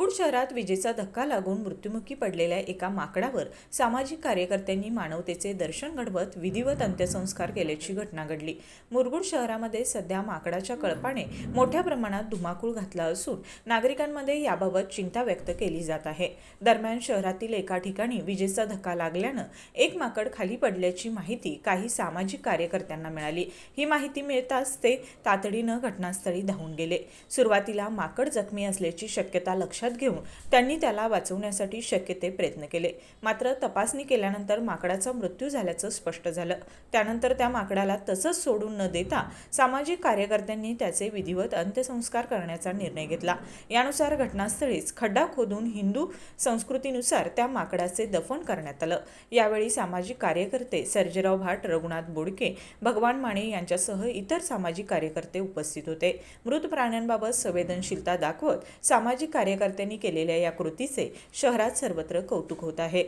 मुरगुड शहरात विजेचा धक्का लागून मृत्युमुखी पडलेल्या एका माकडावर सामाजिक कार्यकर्त्यांनी मानवतेचे दर्शन घडवत विधिवत अंत्यसंस्कार केल्याची घटना घडली। मुरगुड शहरामध्ये सध्या माकडाच्या कळपाने मोठ्या प्रमाणात धुमाकूळ घातला असून नागरिकांमध्ये याबाबत चिंता व्यक्त केली जात आहे। दरम्यान शहरातील एका ठिकाणी विजेचा धक्का लागल्यानं एक माकड खाली पडल्याची माहिती काही सामाजिक कार्यकर्त्यांना मिळाली। ही माहिती मिळताच ते तातडीनं घटनास्थळी धावून गेले। सुरुवातीला माकड जखमी असल्याची शक्यता लक्षात घेऊन त्यांनी त्याला वाचवण्यासाठी शक्य ते प्रयत्न केले, मात्र तपासणी केल्यानंतर माकडाचा मृत्यू झाल्याचं स्पष्ट झालं। त्यानंतर त्या माकडाला तसंच सोडून न देता सामाजिक कार्यकर्त्यांनी त्याचे विधिवत अंत्यसंस्कार करण्याचा निर्णय घेतला। यानुसार घटनास्थळीच खड्डा खोदून हिंदू संस्कृतीनुसार त्या माकडाचे दफन करण्यात आलं। यावेळी सामाजिक कार्यकर्ते सर्जेराव भाट, रघुनाथ बोडके, भगवान माने यांच्यासह इतर सामाजिक कार्यकर्ते उपस्थित होते। मृत प्राण्यांबाबत संवेदनशीलता दाखवत सामाजिक कार्यकर्त्यांनी केलेल्या या कृतीचे शहरात सर्वत्र कौतुक होत आहे।